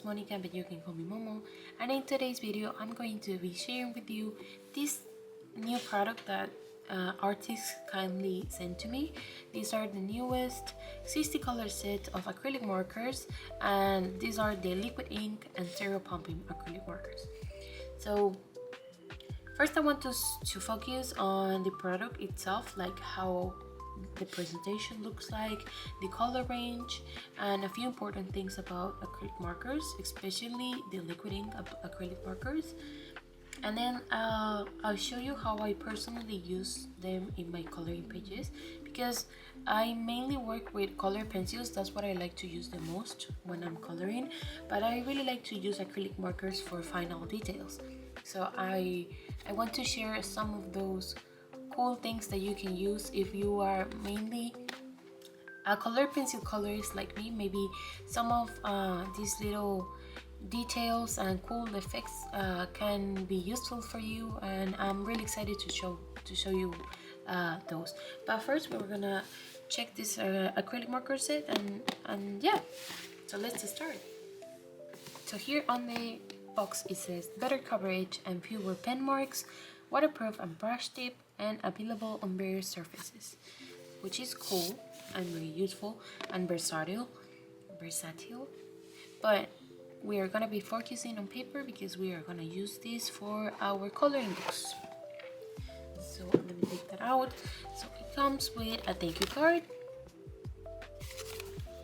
Monica, but you can call me Momo. And in today's video, I'm going to be sharing with you this new product that Arrtx kindly sent to me. These are the newest 60 color set of acrylic markers, and these are the liquid ink and zero pumping acrylic markers. So first I want to focus on the product itself, like how the presentation looks like, the color range, and a few important things about acrylic markers, especially the liquid ink acrylic markers. And then I'll show you how I personally use them in my coloring pages, because I mainly work with color pencils. That's what I like to use the most when I'm coloring, but I really like to use acrylic markers for final details. So I want to share some of those cool things that you can use if you are mainly a color pencil colorist like me. Maybe some of these little details and cool effects can be useful for you, and I'm really excited to show you those. But first we're gonna check this acrylic marker set, and yeah, so let's start. So here on the box it says better coverage and fewer pen marks, waterproof and brush tip, and available on various surfaces, which is cool and very useful and versatile. But we are gonna be focusing on paper because we are gonna use this for our coloring books. So I'm gonna take that out. So it comes with a thank you card.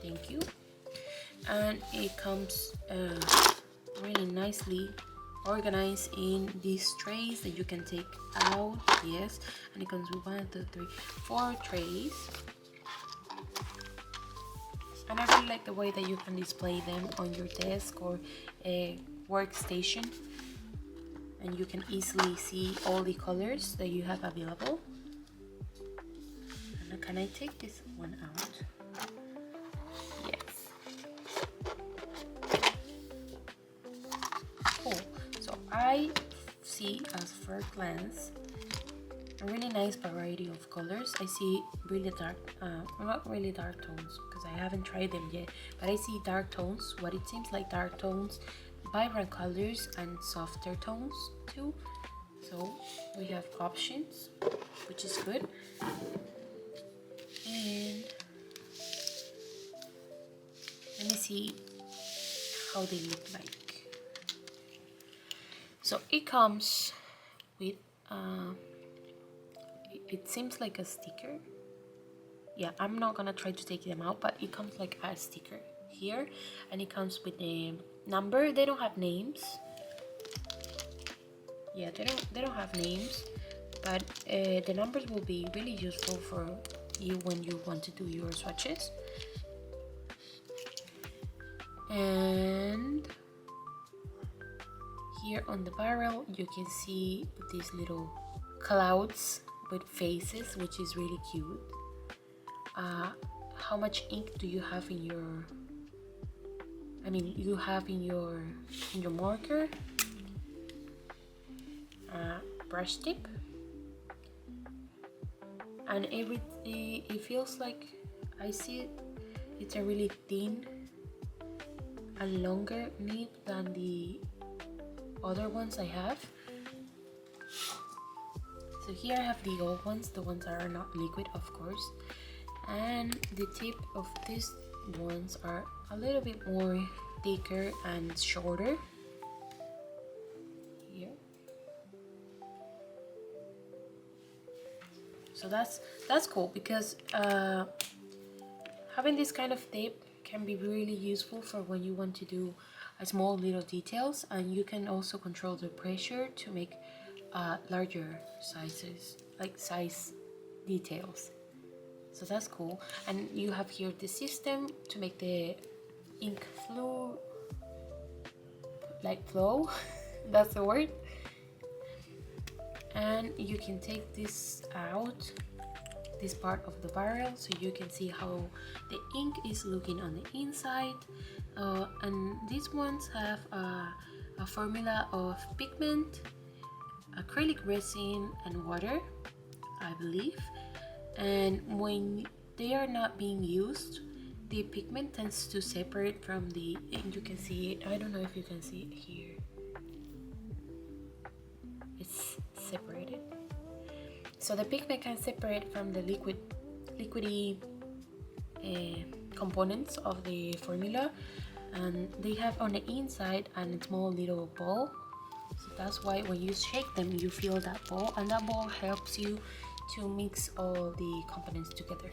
Thank you. And it comes really nicely organized in these trays that you can take out. Yes, and it comes with 1, 2, 3, 4 trays. And I really like the way that you can display them on your desk or a workstation, and you can easily see all the colors that you have available. And can I take this one out? Yes. Cool. So I see at first glance a really nice variety of colors. I see really dark, not really dark tones because I haven't tried them yet, but I see dark tones, what it seems like dark tones, vibrant colors, and softer tones too. So we have options, which is good. And let me see how they look like. So it comes with it seems like a sticker. Yeah, I'm not gonna try to take them out, but it comes like a sticker here, and it comes with a number. They don't have names. Yeah, they don't have names, but the numbers will be really useful for you when you want to do your swatches. And here on the barrel you can see these little clouds with faces, which is really cute. How much ink do you have in your, you have in your marker? Brush tip, and it feels like, I see it, it's a really thin and longer nib than the other ones I have. So here I have the old ones, the ones that are not liquid, of course, and the tip of these ones are a little bit more thicker and shorter. Here. So that's cool, because having this kind of tape can be really useful for when you want to do a small little details, and you can also control the pressure to make larger sizes, like size details. So that's cool. And you have here the system to make the ink flow. That's the word. And you can take this out, this part of the barrel, so you can see how the ink is looking on the inside. And these ones have a formula of pigment, acrylic resin, and water, I believe. And when they are not being used, the pigment tends to separate from the, and you can see it, I don't know if you can see it here, it's separated. So the pigment can separate from the liquidy components of the formula, and they have on the inside a small little ball. So that's why when you shake them, you feel that ball, and that ball helps you to mix all the components together.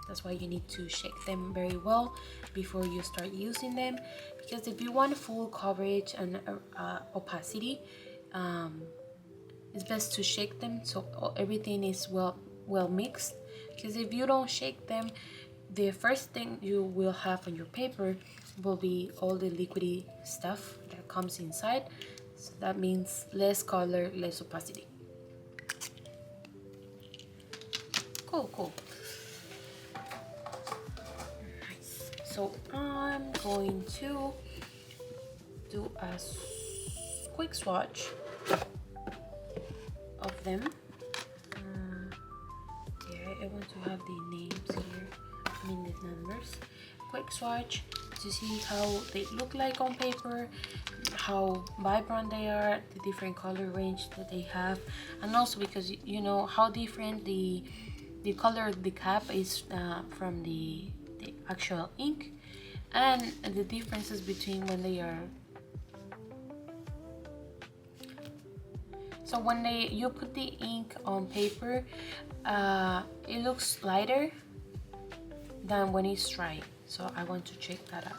That's why you need to shake them very well before you start using them, because if you want full coverage and opacity, it's best to shake them so everything is well mixed. Because if you don't shake them, the first thing you will have on your paper will be all the liquidy stuff that comes inside. So that means less color, less opacity. Cool. Nice. So I'm going to do a quick swatch of them. I want to have the names here, I mean the numbers. Quick swatch to see how they look like on paper, how vibrant they are, the different color range that they have, and also because you know how different the color of the cap is from the actual ink, and the differences between when they are. So when you put the ink on paper, it looks lighter than when it's dry. So I want to check that out.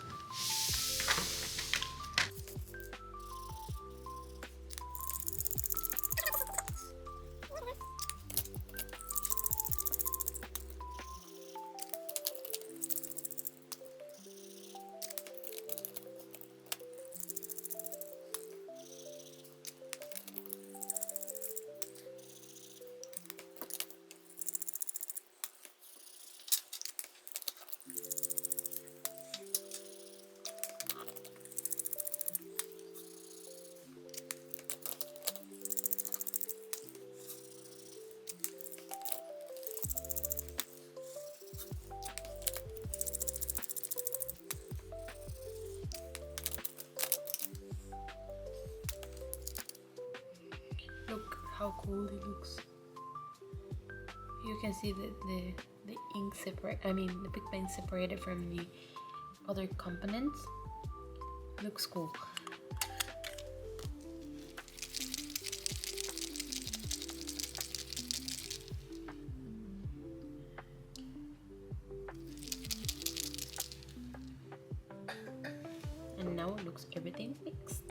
Look how cool it looks. You can see the ink separate, I mean the pigment separated from the other components. Looks cool. And now it looks everything mixed.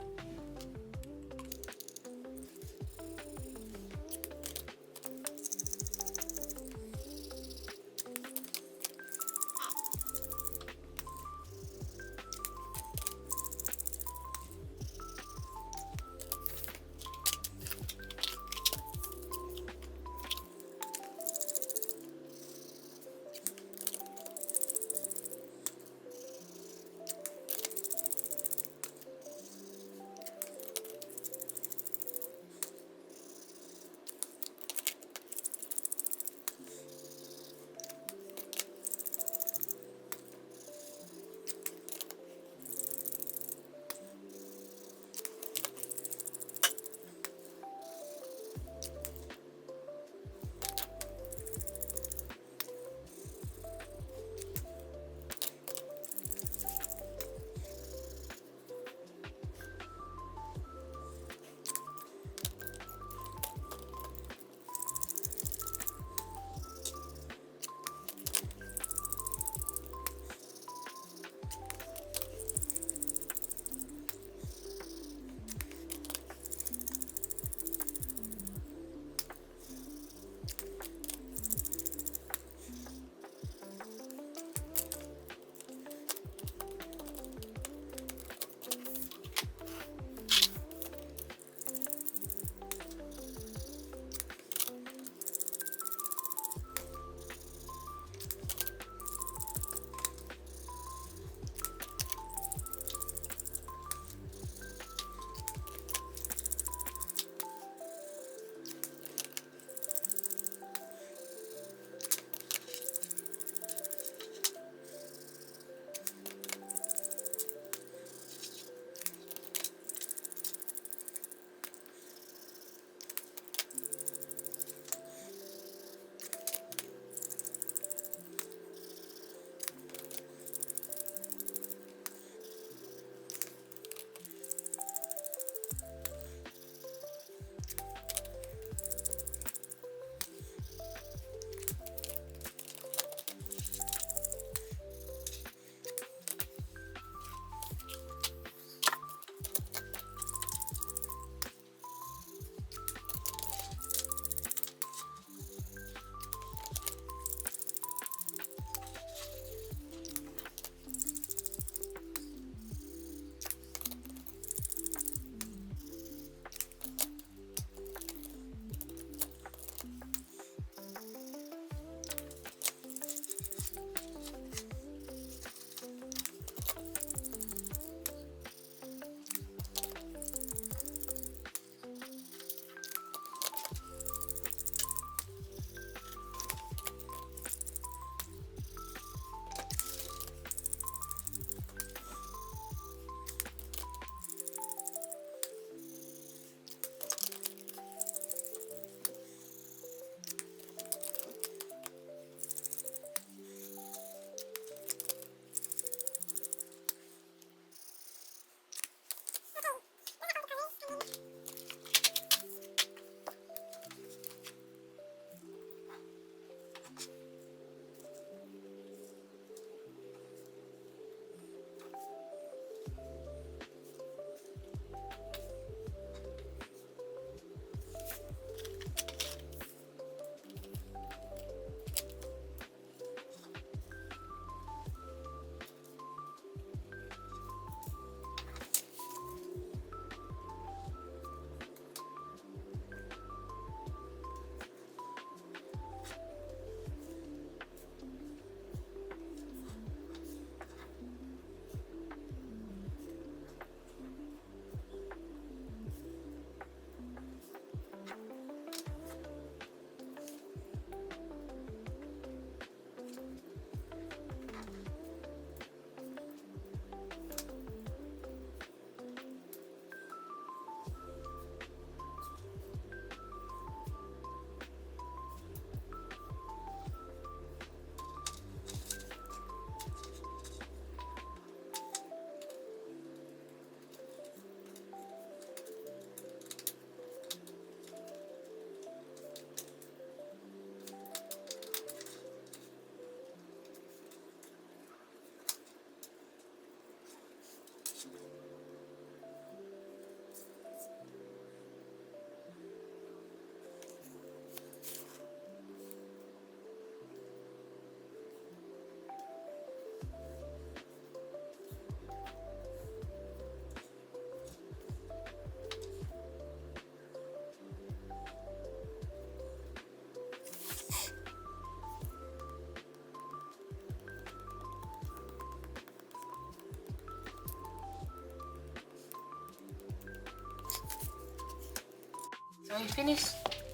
So I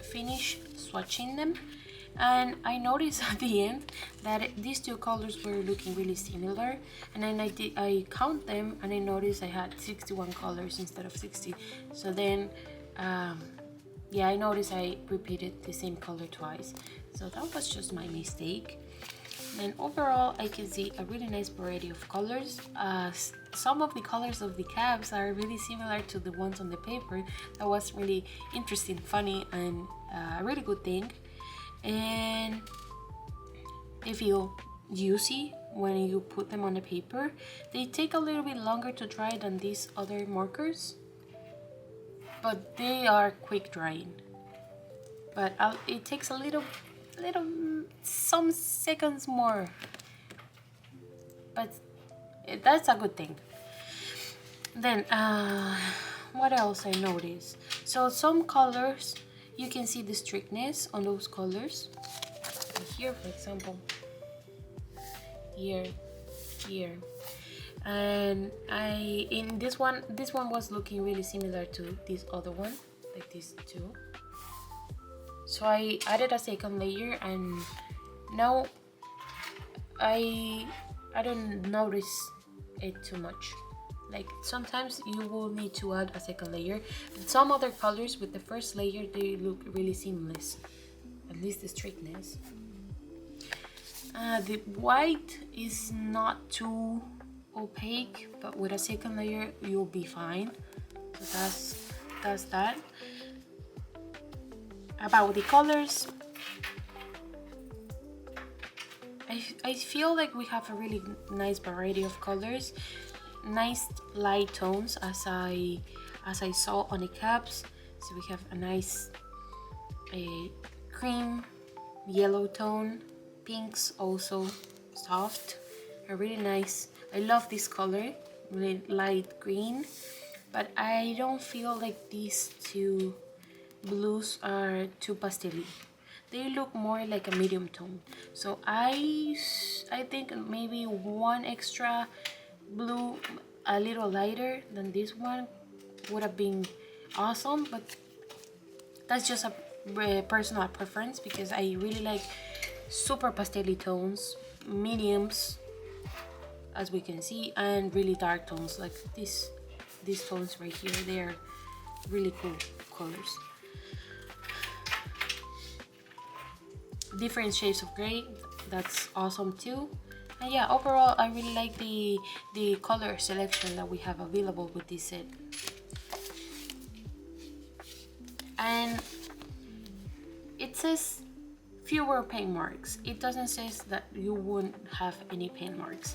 finished swatching them, and I noticed at the end that these two colors were looking really similar, and then I count them and I noticed I had 61 colors instead of 60. So then yeah, I noticed I repeated the same color twice, so that was just my mistake. And overall I can see a really nice variety of colors. Some of the colors of the caps are really similar to the ones on the paper. That was really interesting, funny, and a really good thing. And they feel juicy when you put them on the paper. They take a little bit longer to dry than these other markers, but they are quick drying. But it takes a little some seconds more, but that's a good thing. Then what else I noticed? So some colors, you can see the strictness on those colors. Here, for example, here, and in this one was looking really similar to this other one, like these two. So I added a second layer, and now I don't notice it too much. Like sometimes you will need to add a second layer, but some other colors with the first layer, they look really seamless, at least the strictness. The white is not too opaque, but with a second layer you'll be fine. So that's that. About the colors, I feel like we have a really nice variety of colors, nice light tones as I saw on the caps. So we have a nice cream yellow tone, pinks also soft, a really nice. I love this color, really light green, but I don't feel like these two blues are too pastel-y. They look more like a medium tone. So I think maybe one extra blue, a little lighter than this one, would have been awesome, but that's just a personal preference, because I really like super pastel-y tones, mediums, as we can see, and really dark tones like these tones right here. They are really cool colors. Different shades of gray, that's awesome too. And yeah, overall I really like the color selection that we have available with this set. And it says fewer paint marks. It doesn't say that you won't have any paint marks,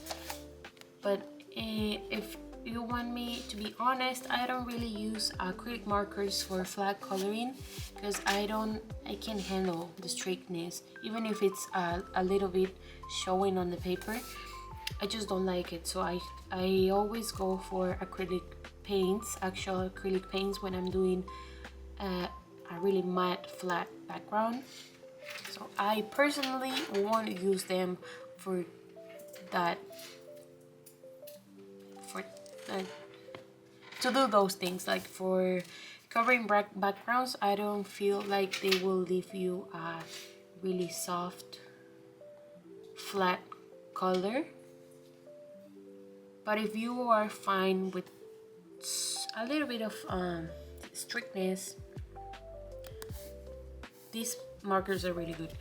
but if you want me to be honest, I don't really use acrylic markers for flat coloring, because I can't handle the strictness, even if it's a little bit showing on the paper. I just don't like it. So I always go for acrylic paints, actual acrylic paints, when I'm doing a really matte flat background. So I personally won't use them for that, to do those things. Like for covering backgrounds, I don't feel like they will leave you a really soft flat color. But if you are fine with a little bit of strictness, these markers are really good.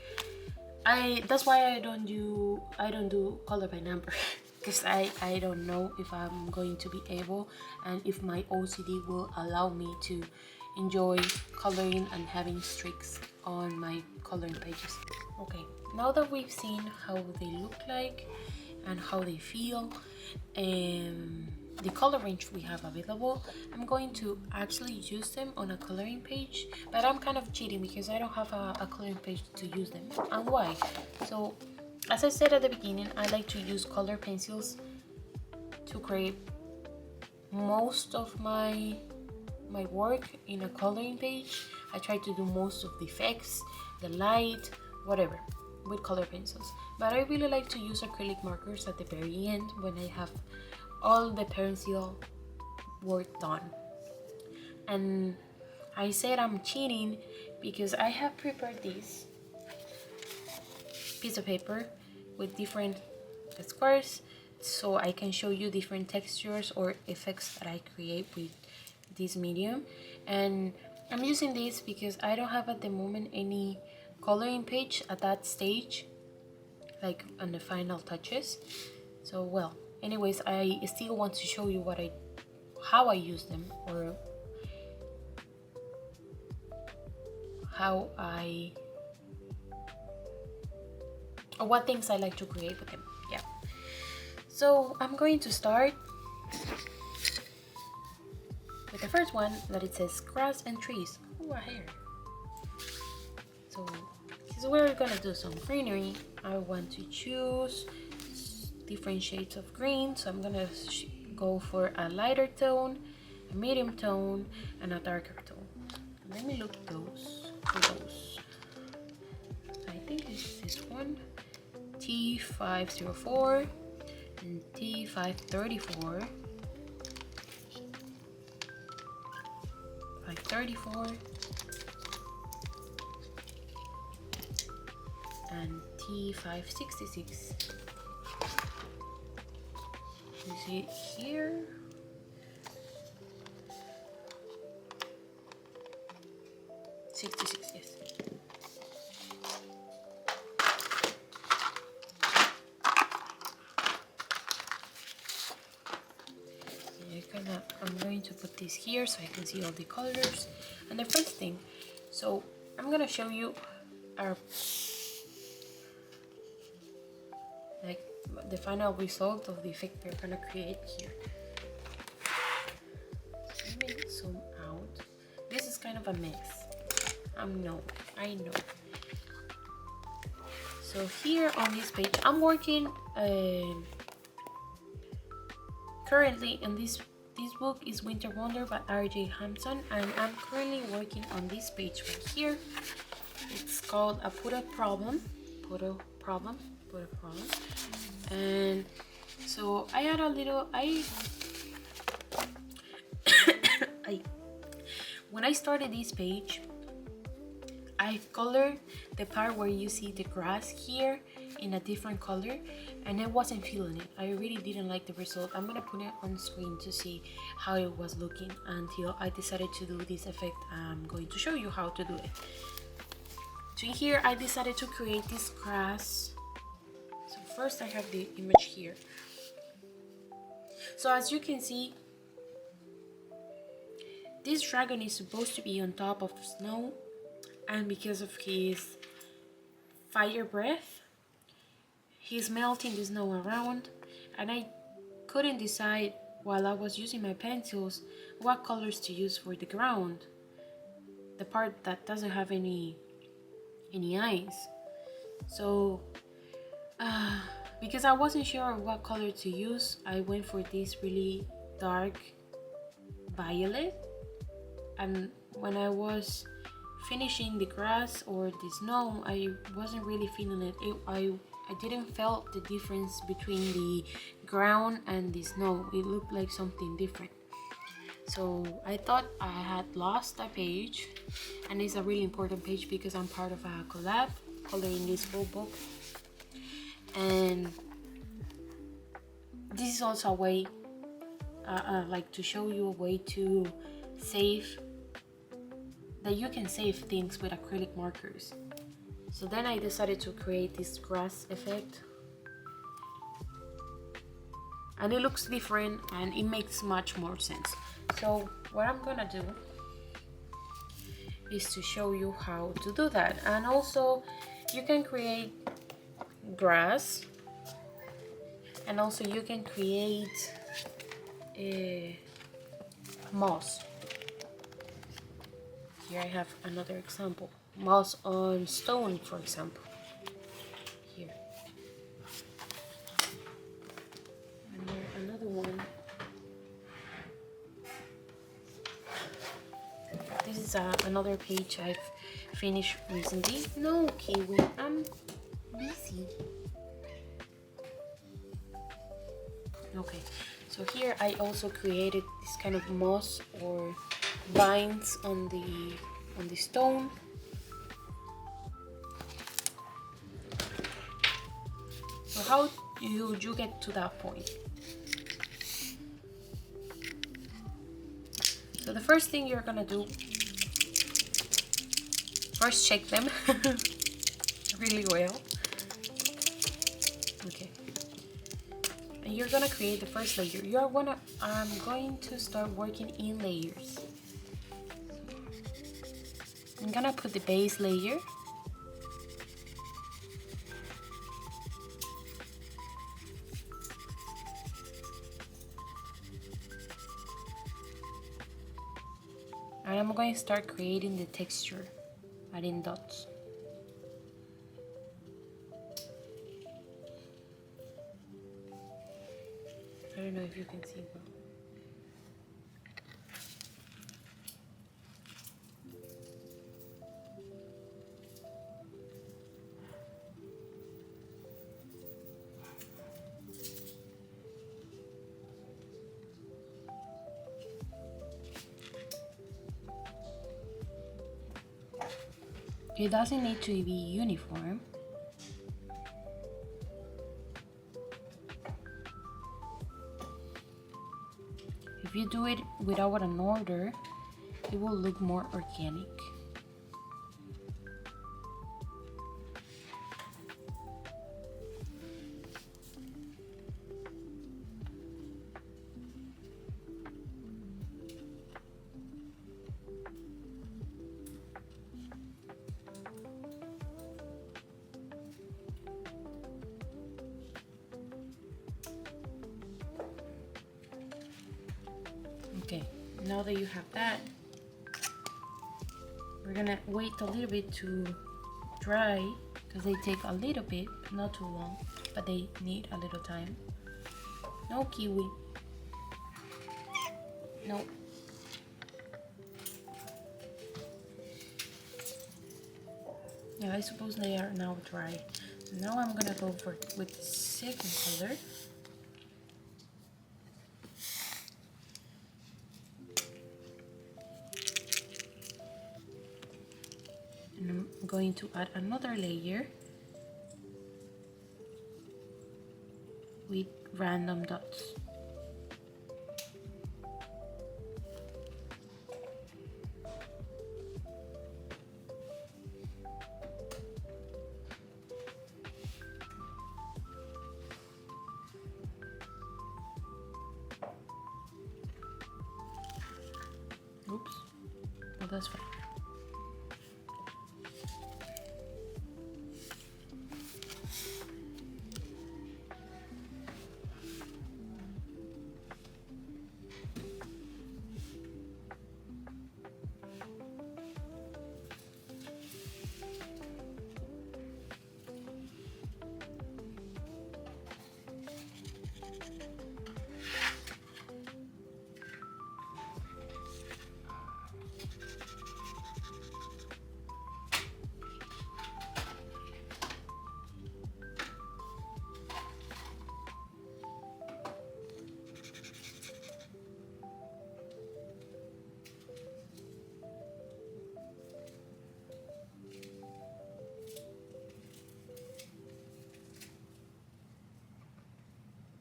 That's why I don't do color by number, because I don't know if I'm going to be able, and if my OCD will allow me to enjoy coloring and having streaks on my coloring pages. Okay, now that we've seen how they look like and how they feel and the color range we have available, I'm going to actually use them on a coloring page, but I'm kind of cheating because I don't have a coloring page to use them. And why? So as I said at the beginning, I like to use color pencils to create most of my work in a coloring page. I try to do most of the effects, the light, whatever, with color pencils. But I really like to use acrylic markers at the very end when I have all the pencil work done. And I said I'm cheating because I have prepared this piece of paper with different squares so I can show you different textures or effects that I create with this medium. And I'm using this because I don't have at the moment any coloring page at that stage, like on the final touches. So well, anyways, I still want to show you how I use them, or what things I like to create with them. Yeah. So I'm going to start with the first one that it says grass and trees. Oh, a hair. So this is where we're gonna do some greenery. I want to choose different shades of green, so I'm gonna go for a lighter tone, a medium tone, and a darker tone. Let me look for those. I think it's this one, T504 and T534. 534 and T566. You see it here. '66, yes. I'm going to put this here so I can see all the colors. And the first thing, so I'm gonna show you our the final result of the effect we're gonna create here. Let me zoom out. This is kind of a mess. I know. So here on this page, I'm working currently in this book is Winter Wonder by R.J. Hampson, and I'm currently working on this page right here. It's called a Put a Problem. And so I had a little when I started this page, I colored the part where you see the grass here in a different color, and I wasn't feeling it. I really didn't like the result. I'm gonna put it on screen to see how it was looking until I decided to do this effect. I'm going to show you how to do it. So here I decided to create this grass. So first I have the image here. So as you can see, this dragon is supposed to be on top of snow, and because of his fire breath, he's melting the snow around, and I couldn't decide while I was using my pencils what colors to use for the ground, the part that doesn't have any eyes. So because I wasn't sure what color to use, I went for this really dark violet, and when I was finishing the grass or the snow, I wasn't really feeling it. I didn't feel the difference between the ground and the snow. It looked like something different. So I thought I had lost a page, and it's a really important page because I'm part of a collab coloring this whole book. And this is also a way, like to show you a way to save, that you can save things with acrylic markers. So then I decided to create this grass effect, and it looks different and it makes much more sense. So what I'm gonna do is to show you how to do that. And also you can create grass, and also you can create a moss. Here I have another example, moss on stone, for example. Here, and another one. This is another page I've finished recently. No, Kiwi, I'm busy. Okay, so here I also created this kind of moss or vines on the stone. So how would you get to that point? So the first thing you're gonna do, first check them really well. Okay. And you're gonna create the first layer. I'm going to start working in layers. I'm gonna put the base layer. And I'm going to start creating the texture, adding dots. I don't know if you can see well. It doesn't need to be uniform. If you do it without an order, it will look more organic. Okay, now that you have that, we're gonna wait a little bit to dry because they take a little bit, not too long, but they need a little time. No kiwi. No. Yeah, I suppose they are now dry. Now I'm gonna go with the second color. And I'm going to add another layer with random dots. Oops, well that's fine.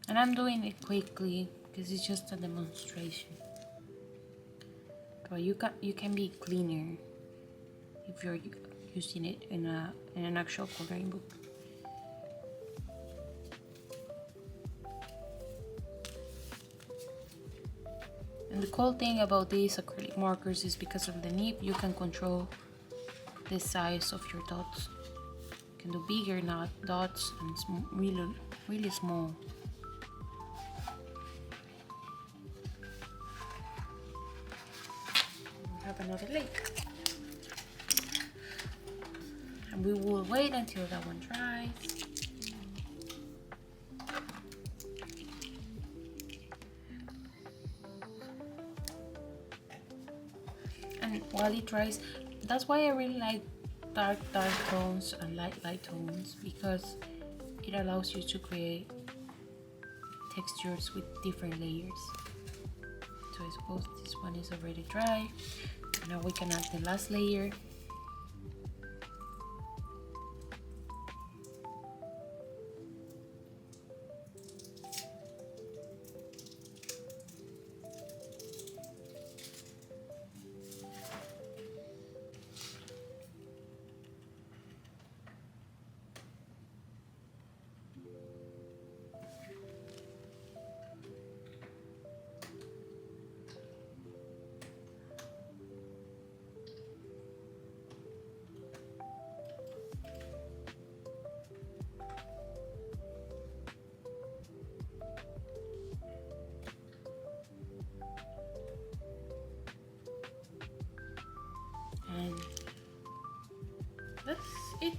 And I'm doing it quickly because it's just a demonstration. But you can be cleaner if you're using it in an actual coloring book. And the cool thing about these acrylic markers is because of the nib, you can control the size of your dots. You can do bigger dots and really small. We have another layer. And we will wait until that one dries. And while it dries, that's why I really like dark tones and light tones, because it allows you to create textures with different layers. So so I suppose this one is already dry. Now we can add the last layer. And that's it.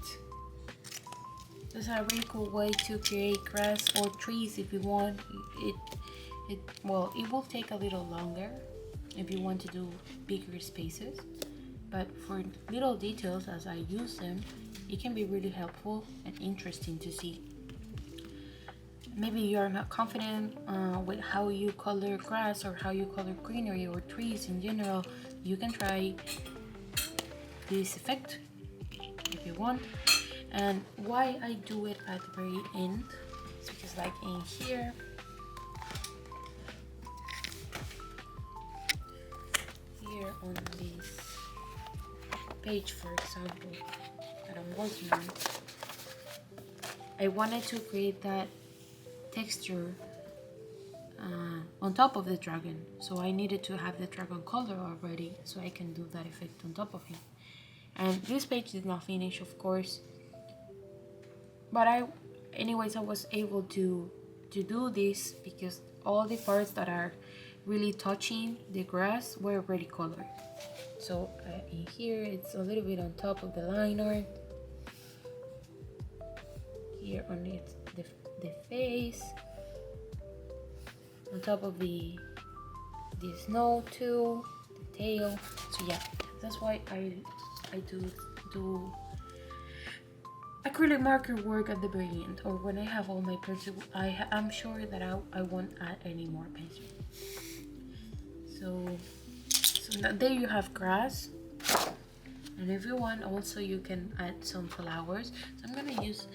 This is a really cool way to create grass or trees if you want. Well, it will take a little longer if you want to do bigger spaces, but for little details as I use them, it can be really helpful and interesting to see. Maybe you're not confident with how you color grass or how you color greenery or trees in general. You can try this effect if you want. And why I do it at the very end is because, like in here, on this page, for example, that I'm working on, I wanted to create that texture on top of the dragon, so I needed to have the dragon color already so I can do that effect on top of him. And this page did not finish, of course, but anyways I was able to do this because all the parts that are really touching the grass were already colored. So in here it's a little bit on top of the line art, here on the face, on top of the snow too, the tail. So yeah, that's why I do acrylic marker work at the very end, or when I have all my pencil. I'm sure that I won't add any more pencil. So now there you have grass, and if you want also you can add some flowers. So I'm gonna use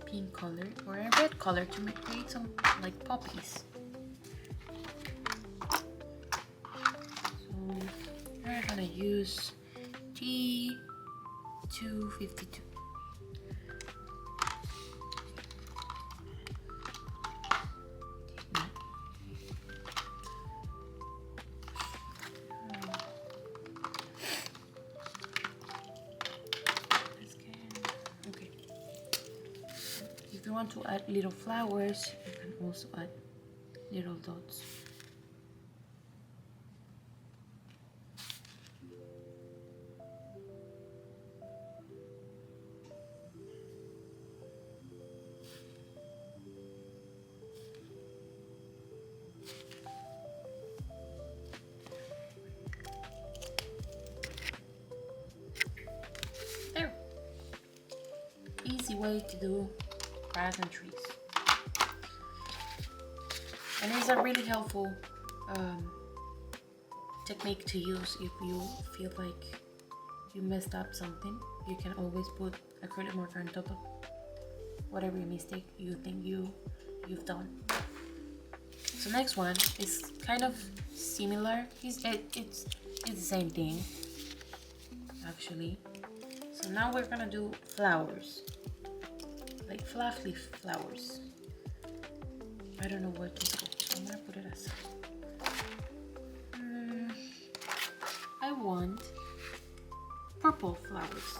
pink color or a red color to create some like poppies. So we're gonna use T252. If you want to add little flowers, you can also add little dots. There. Easy way to do grass and trees, and it's a really helpful technique to use if you feel like you messed up something. You can always put acrylic marker on top of whatever mistake you think you've done. So next one is kind of similar. It's the same thing actually. So now we're gonna do flowers, like fluffy flowers. I don't know where to go, so I'm gonna put it aside. I want purple flowers.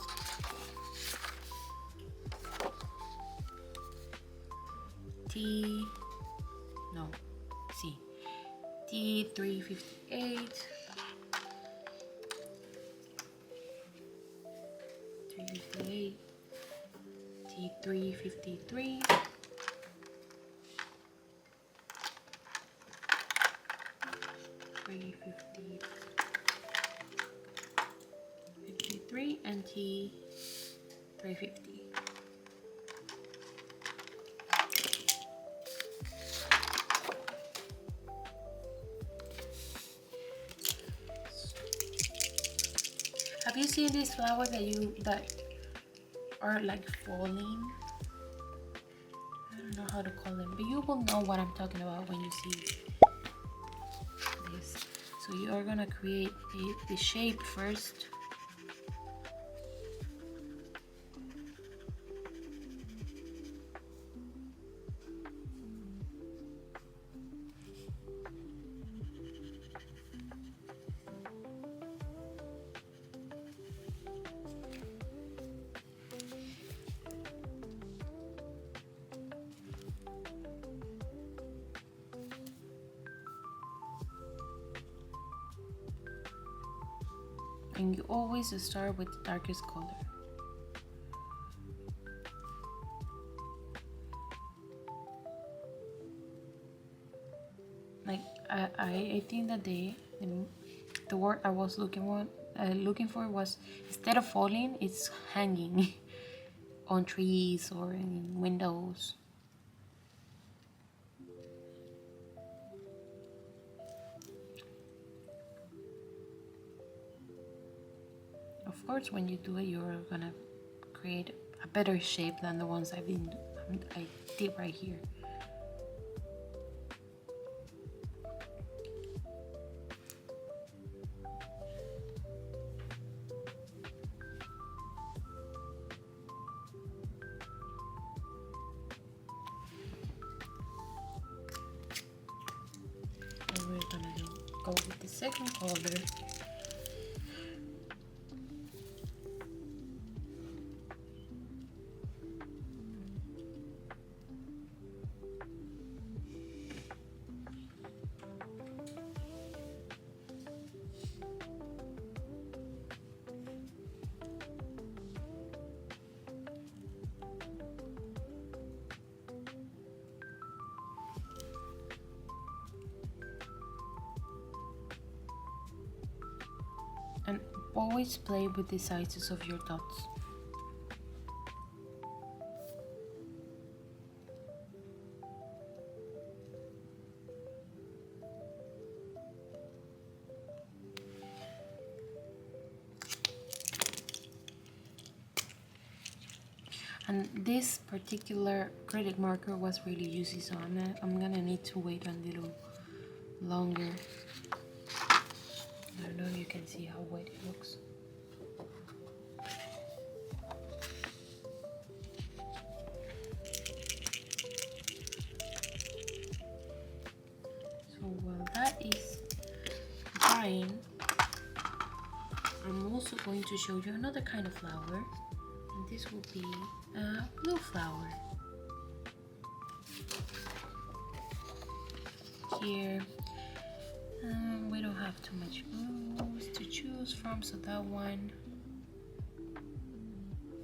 T358, 358, T353, 53, and T350. Have you seen these flowers that are like falling? I don't know how to call them, but you will know what I'm talking about when you see this. So you are gonna create the shape first. And you always start with the darkest color. Like I think that the word I was looking for was, instead of falling, it's hanging on trees or in windows. Of course, when you do it, you're gonna create a better shape than the ones I did right here. And we're gonna go with the second color. And always play with the sizes of your dots. And this particular acrylic marker was really juicy, so I'm gonna need to wait a little longer. I don't know if you can see how wet it looks. So while that is drying, I'm also going to show you another kind of flower, and this will be a blue flower. Here we don't have too much blues to choose from, so that one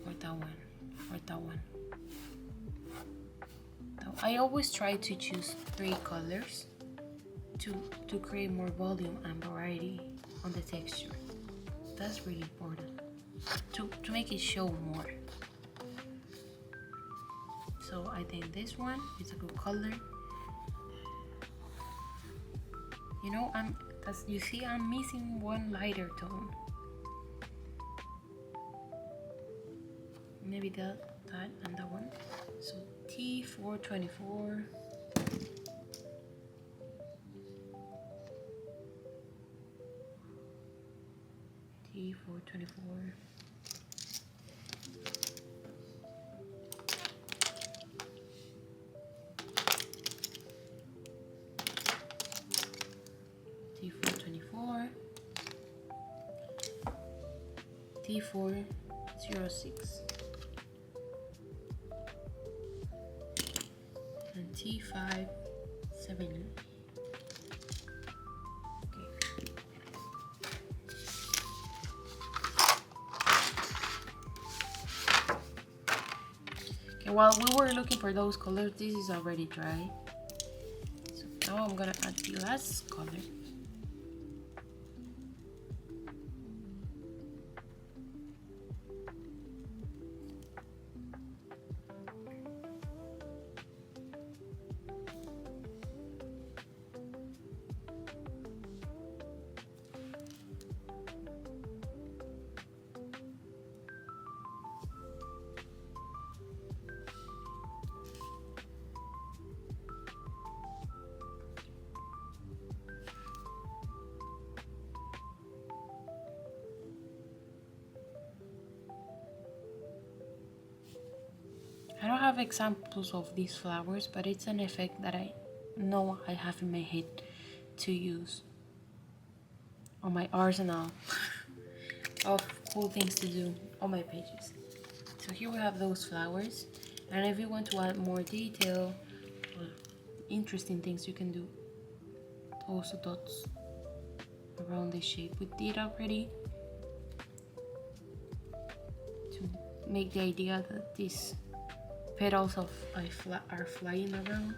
or that one or that one. Now, I always try to choose 3 colors to create more volume and variety on the texture. That's really important to make it show more. So I think this one is a good color. You know, as you see, I'm missing one lighter tone. Maybe that and that one. So T424. T424. T424. T406. And T570. Okay, while we were looking for those colors, this is already dry. So now I'm gonna add the last color. have examples of these flowers, but it's an effect that I know I have in my head to use on my arsenal of cool things to do on my pages. So here we have those flowers, and if you want to add more detail or interesting things, you can do also dots around this shape. We did already to make the idea that these petals are flying around.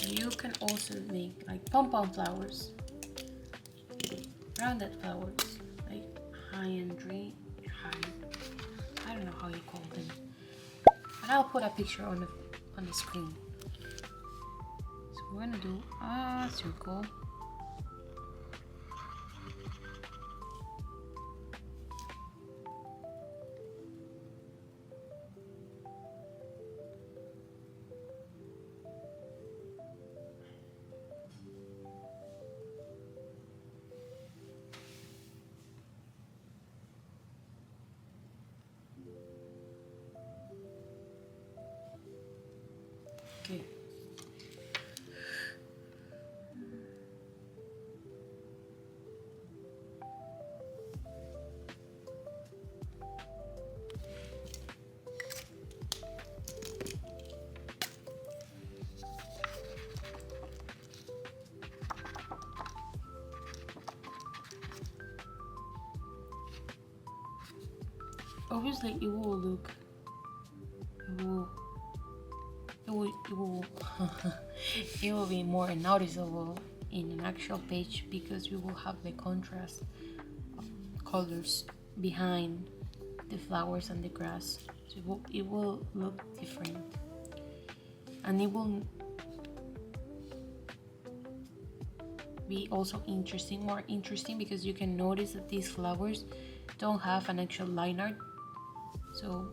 You can also make like pom-pom flowers, rounded flowers, like high, I don't know how you call them, but I'll put a picture on the screen. So we're gonna do a circle. Okay. Obviously it will look, it will be more noticeable in an actual page because we will have the contrast colors behind the flowers and the grass, so it will look different, and it will be also more interesting because you can notice that these flowers don't have an actual line art, so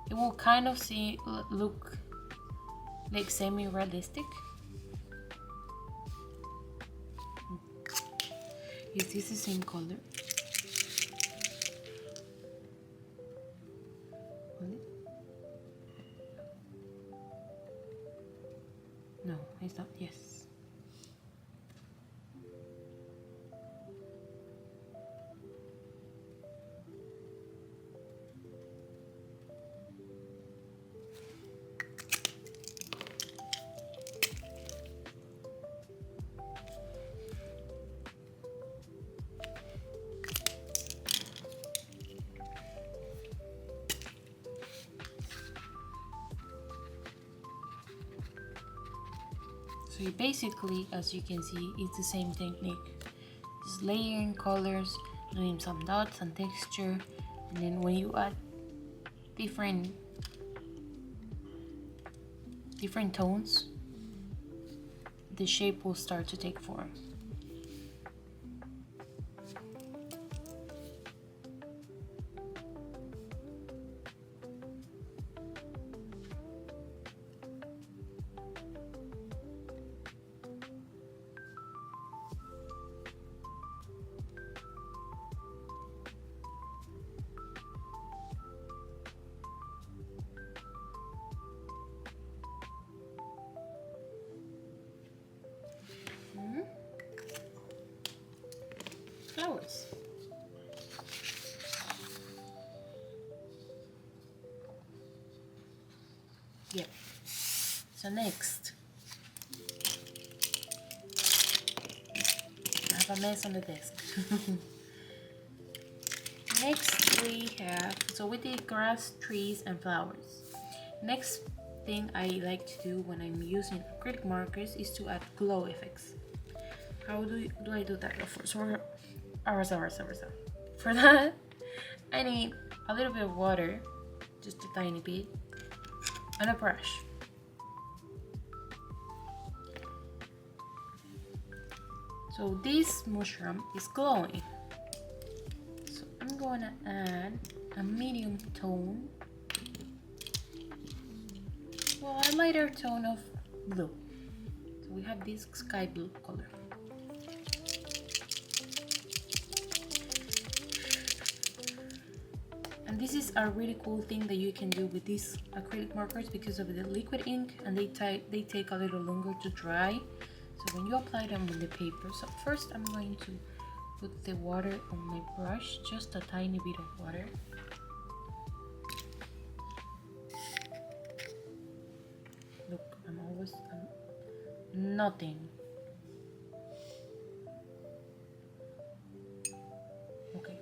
it will kind of look like semi-realistic. Is this the same color? No, it's not. Yes. So basically, as you can see, it's the same technique. Just layering colors, doing some dots and texture, and then when you add different tones, the shape will start to take form. Flowers. Yep. So next, I have a mess on the desk. Next we have, so we did grass, trees, and flowers. Next thing I like to do when I'm using acrylic markers is to add glow effects. How do I do that? For that, I need a little bit of water, just a tiny bit, and a brush. So this mushroom is glowing. So I'm gonna add a medium tone, well, a lighter tone of blue. So we have this sky blue color. And this is a really cool thing that you can do with these acrylic markers because of the liquid ink, and they take a little longer to dry. So when you apply them on the paper, so first I'm going to put the water on my brush, just a tiny bit of water. Look, I'm nothing. Okay.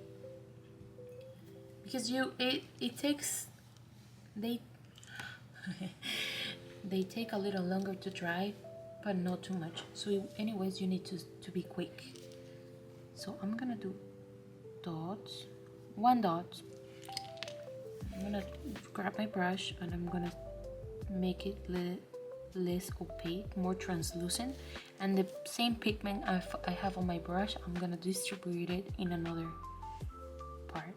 Because it takes, they they take a little longer to dry, but not too much. So anyways, you need to be quick. So I'm gonna do dots, one dot. I'm gonna grab my brush and I'm gonna make it less opaque, more translucent, and the same pigment I have on my brush, I'm gonna distribute it in another part.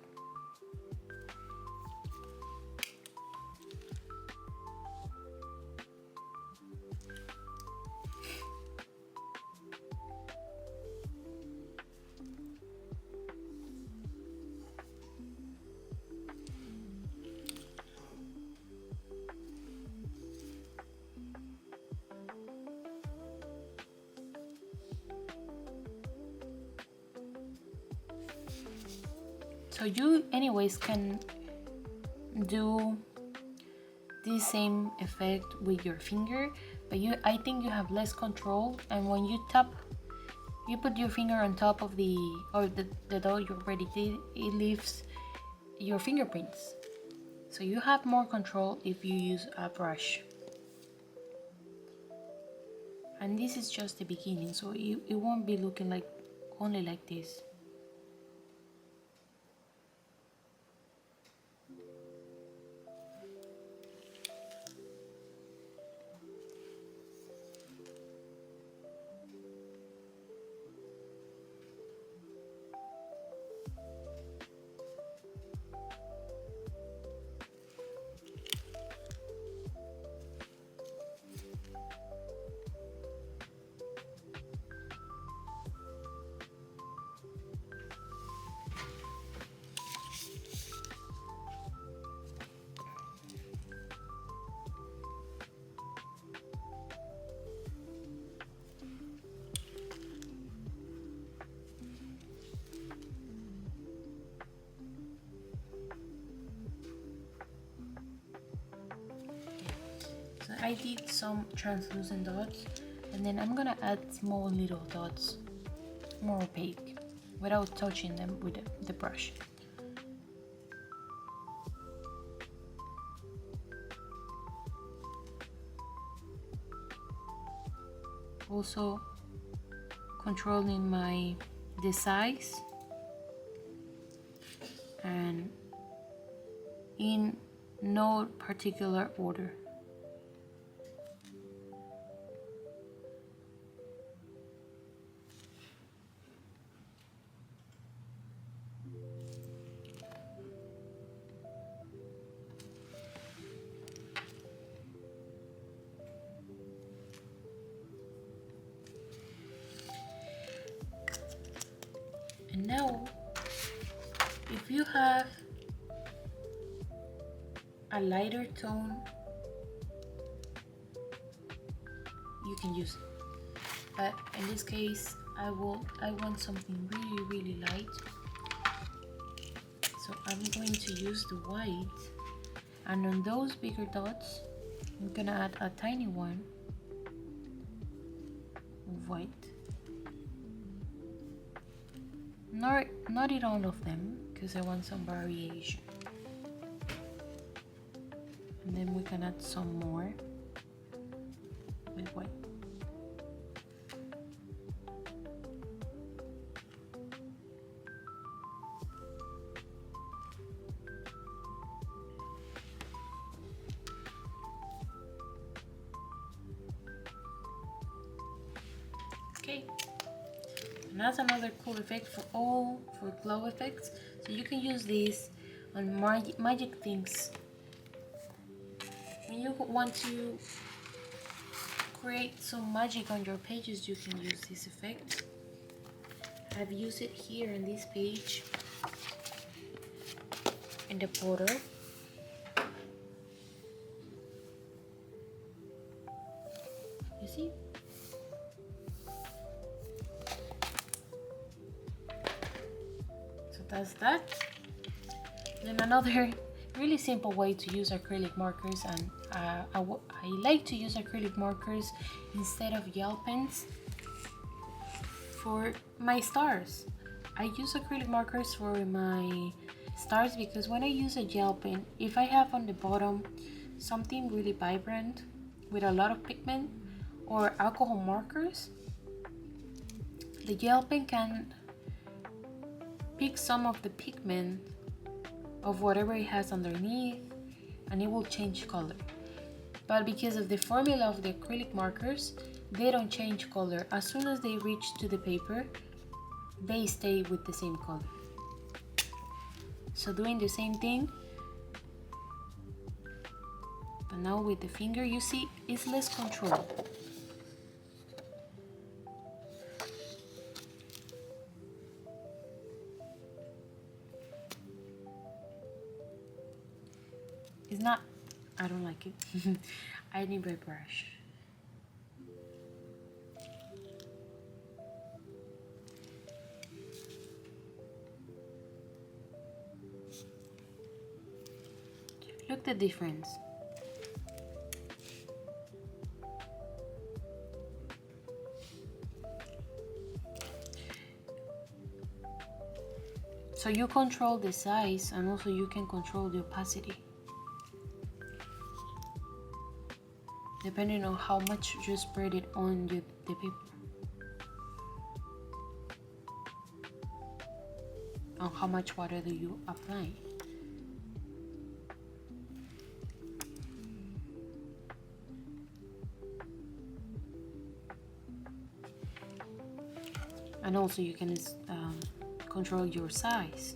So you anyways can do the same effect with your finger, but I think you have less control, and when you tap, you put your finger on top of the dot you already did, it leaves your fingerprints. So you have more control if you use a brush. And this is just the beginning, so it won't be looking like only like this. So I did some translucent dots, and then I'm gonna add small little dots, more opaque, without touching them with the brush. Also controlling the size and in no particular order. And now, if you have a lighter tone, you can use it. But in this case, I want something really light. So I'm going to use the white, and on those bigger dots, I'm gonna add a tiny one of white. Not in all of them, because I want some variation. And then we can add some more with white. Okay, And that's another cool effect for glow effects. So you can use this on magic things. When you want to create some magic on your pages, you can use this effect. I've used it here on this page in the border. You see? So that's that. Then another really simple way to use acrylic markers, and I like to use acrylic markers instead of gel pens for my stars. I use acrylic markers for my stars because when I use a gel pen, if I have on the bottom something really vibrant with a lot of pigment or alcohol markers, the gel pen can pick some of the pigment of whatever it has underneath and it will change color. But because of the formula of the acrylic markers, they don't change color. As soon as they reach to the paper, they stay with the same color. So doing the same thing, but now with the finger, you see, it's less control. It's not, I don't like it. I need my brush. Look the difference. So you control the size and also you can control the opacity, depending on how much you spread it on the paper, on how much water do you apply. And also you can control your size.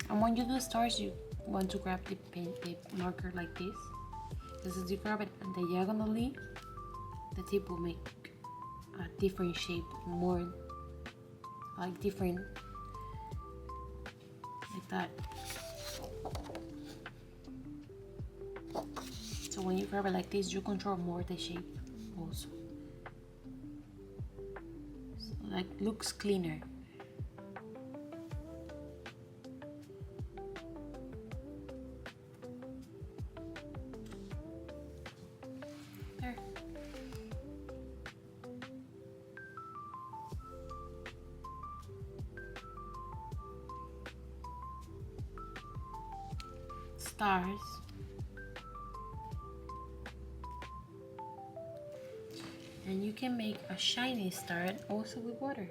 And when you do stars, you want to grab the marker like this, because if you grab it diagonally, the tip will make a different shape, more like different, like that. So when you grab it like this, you control more the shape also. So like looks cleaner. There. Stars. And you can make a shiny star also with water.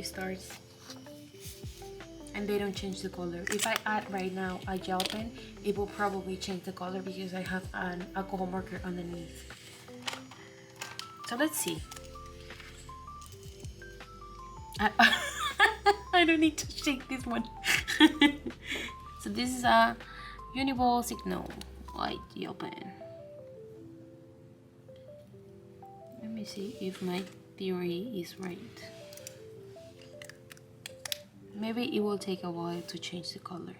it starts and they don't change the color. If I add right now a gel pen, it will probably change the color because I have an alcohol marker underneath. So let's see. I don't need to shake this one. So this is a Uniball Signal white gel pen. Let me see if my theory is right. Maybe it will take a while to change the color.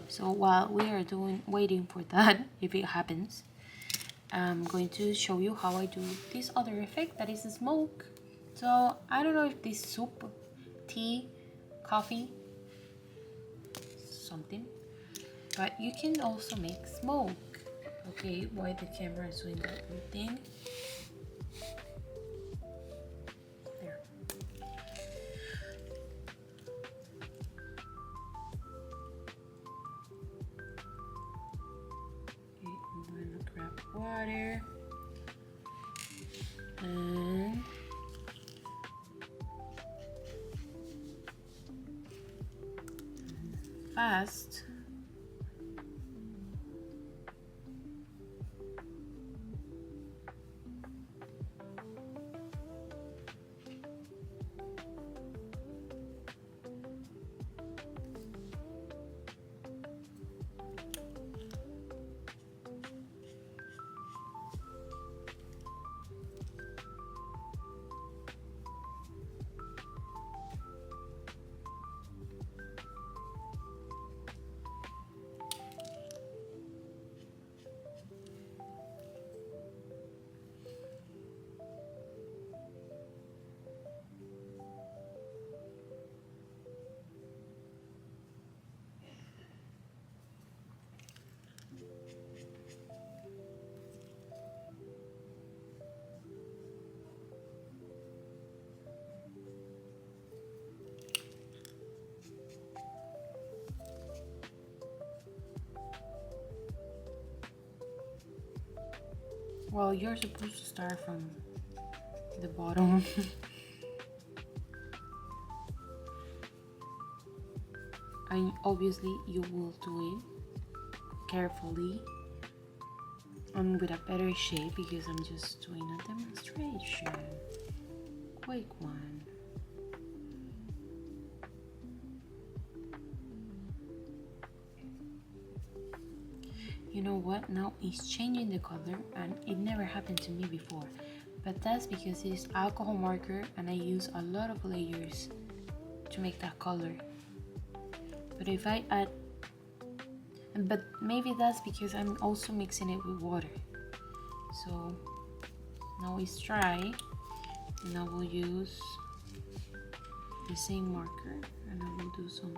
So while we are waiting for that, if it happens, I'm going to show you how I do this other effect that is smoke. So I don't know if this soup, tea, coffee, something, but you can also make smoke. Okay, why the camera is doing that weird thing? There. Okay, I'm gonna grab water and fast. Well, you're supposed to start from the bottom. And obviously you will do it carefully and with a better shape because I'm just doing a demonstration. Quick one. You know what? Now it's changing the color and it never happened to me before. But that's because it's alcohol marker and I use a lot of layers to make that color. But if I add, but maybe that's because I'm also mixing it with water. So now it's dry and I will use the same marker and I will do some .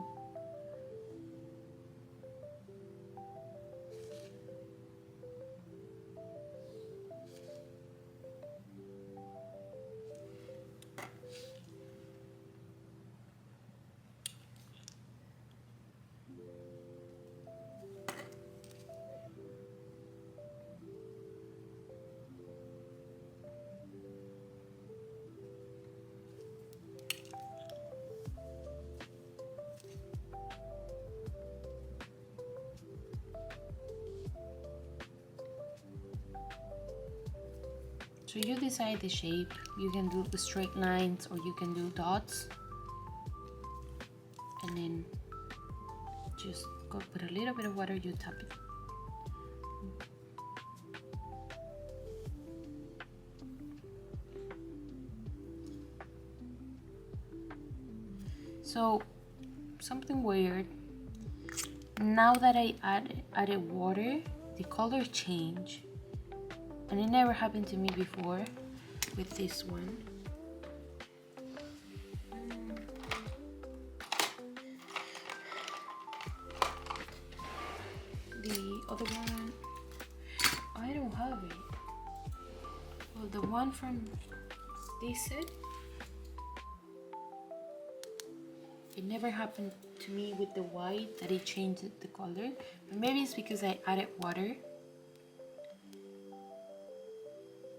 So you decide the shape. You can do the straight lines or you can do dots. And then just go put a little bit of water, you tap it. So something weird. Now that I added water, the color changed. And it never happened to me before with this one. The other one, I don't have it. Well, the one from this set, it never happened to me with the white that it changed the color. But maybe it's because I added water.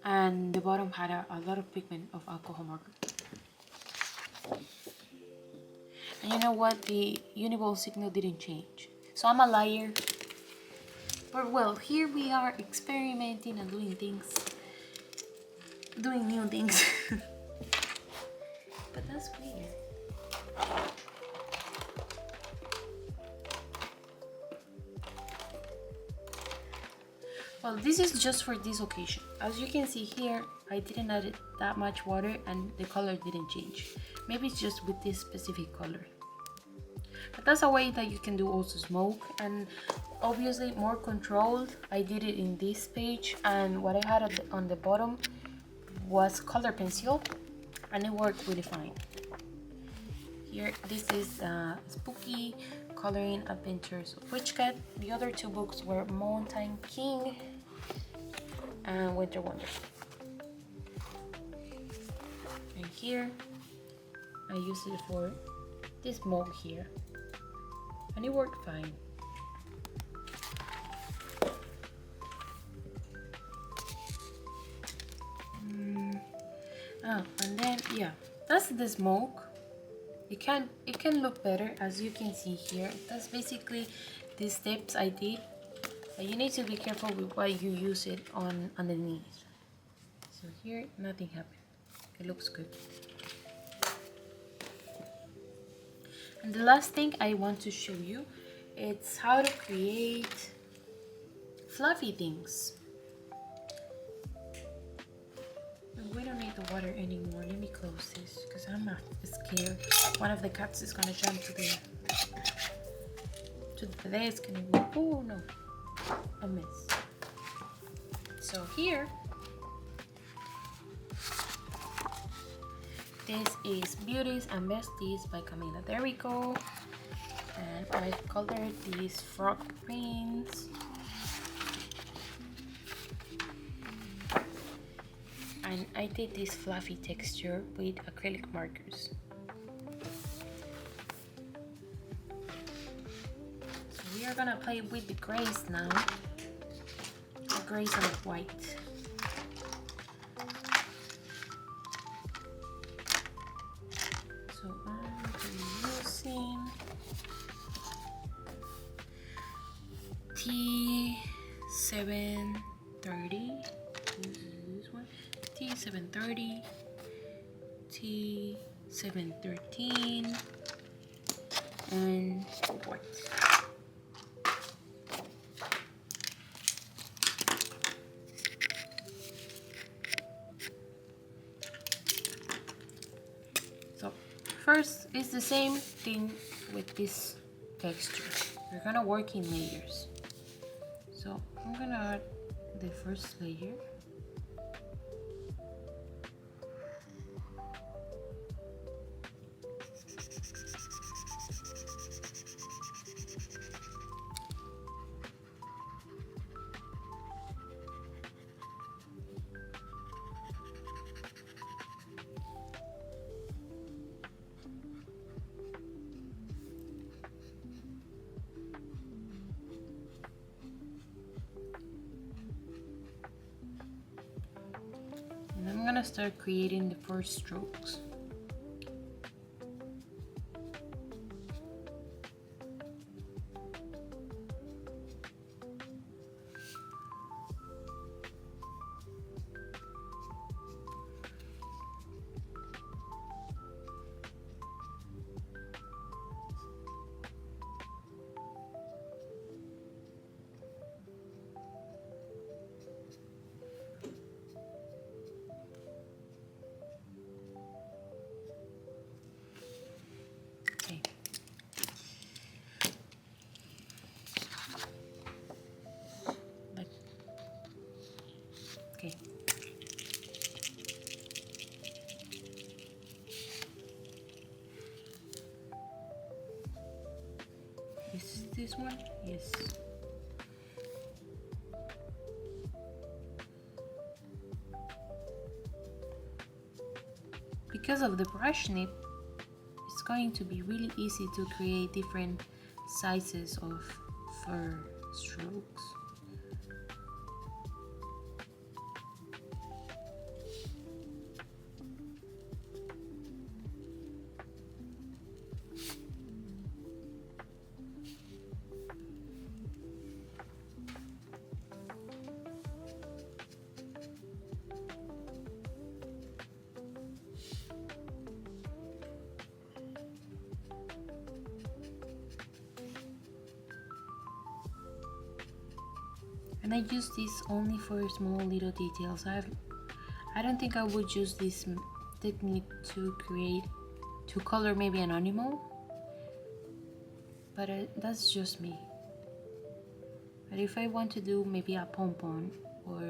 And the bottom had a lot of pigment of alcohol marker. And you know what? The uniball signal didn't change. So I'm a liar. But well, here we are experimenting and doing things. Doing new things. But that's weird. Well, this is just for this occasion. As you can see here, I didn't add that much water and the color didn't change. Maybe it's just with this specific color. But that's a way that you can do also smoke, and obviously more controlled. I did it in this page, and what I had on the bottom was color pencil, and it worked really fine. Here, this is Spooky Coloring Adventures of Witch Cat. The other two books were Mountain King and Winter Wonder. And here, I used it for this mug here, and it worked fine. Oh, and then yeah, that's the smoke. It can look better, as you can see here. That's basically the steps I did. But you need to be careful with what you use it on underneath. So here, nothing happened. It looks good. And the last thing I want to show you, it's how to create fluffy things. We don't need the water anymore. Let me close this because I'm scared one of the cats is gonna jump to the desk and go, oh no, a mess. So here, this is Beauties and Besties by Camila. There we go. And I colored these frog prints. And I did this fluffy texture with acrylic markers. So we are gonna play with the grays now. The grays and the white. So I'm using T730. This one. T730, T713, and white. So first is the same thing with this texture. We're gonna work in layers. So I'm gonna add the first layer. I'm gonna start creating the first strokes. Okay. Is this one? Yes. Because of the brush nib, it's going to be really easy to create different sizes of fur strokes. and I use this only for small little details. I don't think I would use this technique to color maybe an animal, but that's just me. But if I want to do maybe a pom-pom or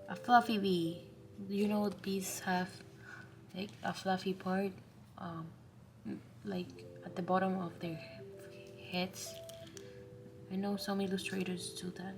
a fluffy bee, you know, bees have like a fluffy part, like at the bottom of their heads. I know some illustrators do that.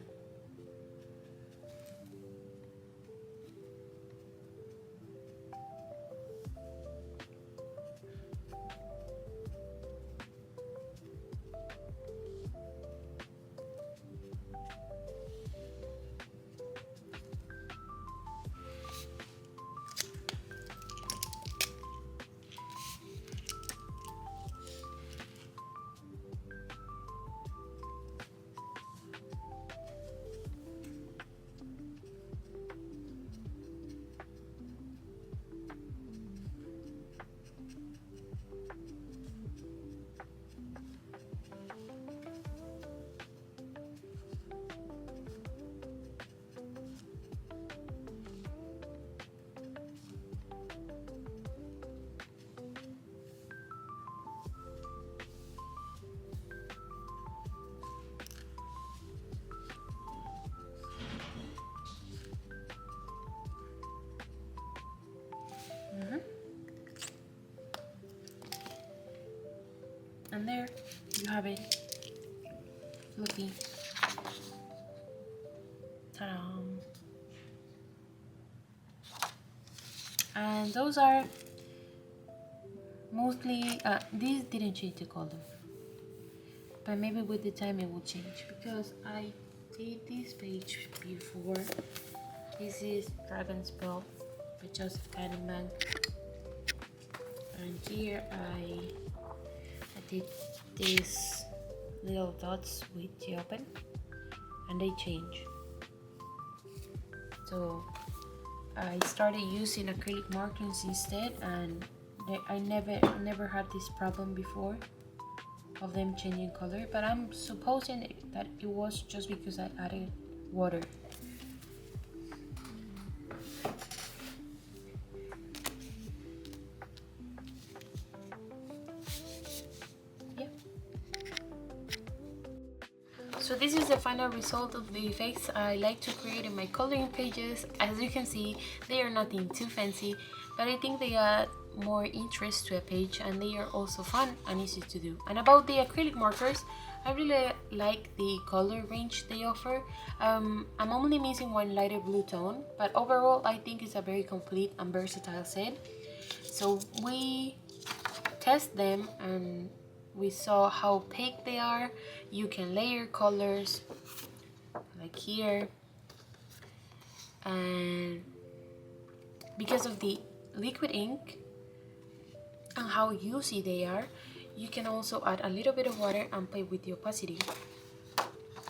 And there you have it. Fluffy. Ta-da! And those are mostly, these didn't change the color, but maybe with the time it will change, because I did this page before. This is Dragon's Bell by Joseph Kahneman, and here I did these little dots with the open, and they change. So I started using acrylic markers instead, and I never had this problem before of them changing color, but I'm supposing that it was just because I added water. So this is the final result of the effects I like to create in my coloring pages. As you can see, they are nothing too fancy, but I think they add more interest to a page, and they are also fun and easy to do. And about the acrylic markers, I really like the color range they offer. I'm only missing one lighter blue tone, but overall I think it's a very complete and versatile set. So we test them and we saw how opaque they are. You can layer colors like here, and because of the liquid ink and how juicy they are, you can also add a little bit of water and play with the opacity.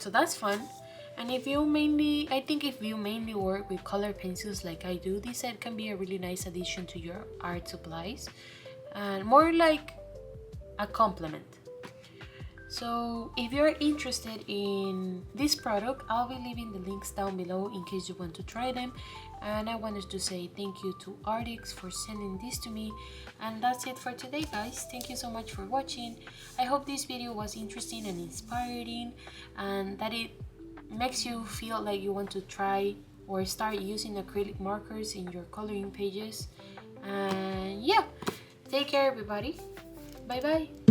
So that's fun. And if you mainly work with color pencils like I do, this set can be a really nice addition to your art supplies, and more like a complement. So if you're interested in this product, I'll be leaving the links down below in case you want to try them. And I wanted to say thank you to Arrtx for sending this to me. And that's it for today, guys. Thank you so much for watching. I hope this video was interesting and inspiring, and that it makes you feel like you want to try or start using acrylic markers in your coloring pages. And yeah, take care everybody. Bye bye.